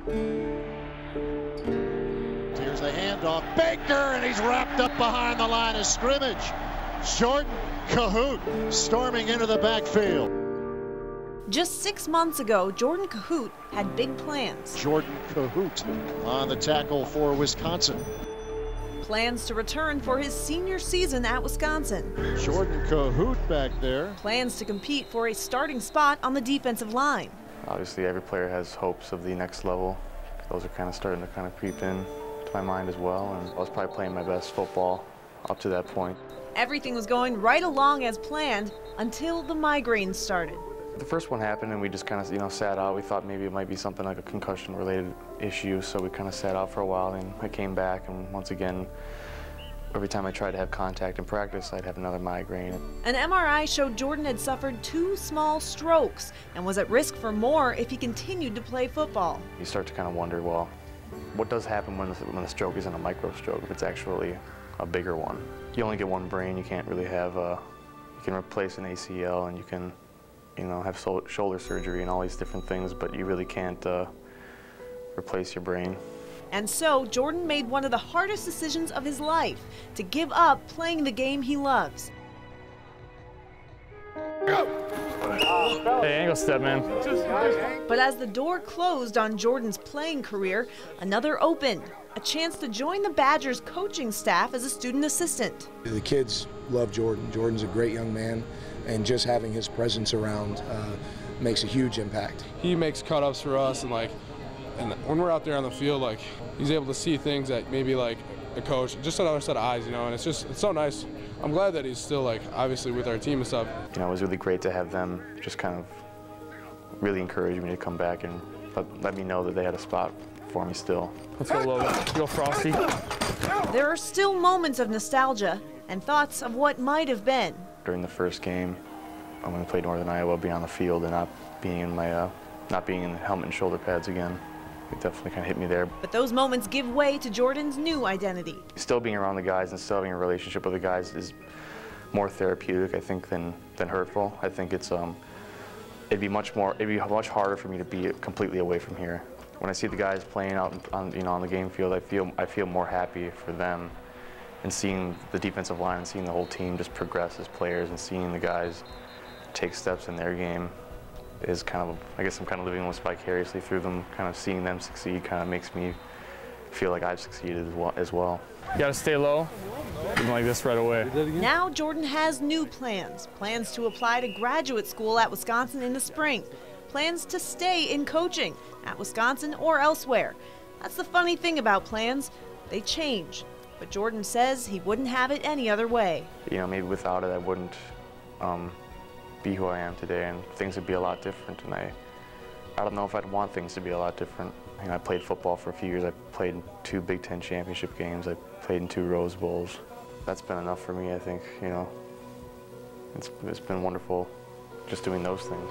Here's a handoff, Baker, and he's wrapped up behind the line of scrimmage. Jordan Kohout storming into the backfield. Just 6 months ago, Jordan Kohout had big plans. Jordan Kohout on the tackle for Wisconsin. Plans to return for his senior season at Wisconsin. Jordan Kohout back there. Plans to compete for a starting spot on the defensive line. Obviously, every player has hopes of the next level. Those are kind of starting to creep in to my mind as well. And I was probably playing my best football up to that point. Everything was going right along as planned until the migraines started. The first one happened and we just kind of, sat out. We thought maybe it might be something like a concussion-related issue, so we kind of sat out for a while, and I came back, and once again, every time I tried to have contact in practice, I'd have another migraine. An MRI showed Jordan had suffered 2 small strokes and was at risk for more if he continued to play football. You start to kind of wonder, well, what does happen when the stroke isn't a micro stroke, if it's actually a bigger one? You only get one brain. You can't really have you can replace an ACL, and you can have shoulder surgery and all these different things, but you really can't replace your brain. And so Jordan made one of the hardest decisions of his life, to give up playing the game he loves. Hey, ankle step, man. But as the door closed on Jordan's playing career, another opened. A chance to join the Badgers coaching staff as a student assistant. The kids love Jordan. Jordan's a great young man, and just having his presence around makes a huge impact. He makes cut-ups for us, and when we're out there on the field, he's able to see things that maybe a coach, just another set of eyes, and it's so nice. I'm glad that he's still obviously with our team and stuff. It was really great to have them just kind of really encourage me to come back and let me know that they had a spot for me still. Let's go, Logan. Let's go, Frosty. There are still moments of nostalgia and thoughts of what might have been. During the first game, when we played Northern Iowa, being on the field and not being in the helmet and shoulder pads again, it definitely kind of hit me there. But those moments give way to Jordan's new identity. Still being around the guys and still having a relationship with the guys is more therapeutic, I think, than hurtful. I think it'd be much harder for me to be completely away from here. When I see the guys playing out on the game field, I feel more happy for them, and seeing the defensive line and seeing the whole team just progress as players and seeing the guys take steps in their game is I guess I'm kind of living almost vicariously through them. Kind of seeing them succeed kind of makes me feel like I've succeeded as well. You gotta stay low, something like this right away. Now Jordan has new plans to apply to graduate school at Wisconsin in the spring. Plans to stay in coaching at Wisconsin or elsewhere. That's the funny thing about plans, they change. But Jordan says he wouldn't have it any other way. Maybe without it I wouldn't be who I am today, and things would be a lot different, and I don't know if I'd want things to be a lot different. I played football for a few years. I played in 2 Big Ten championship games. I played in 2 Rose Bowls. That's been enough for me, I think. It's been wonderful just doing those things.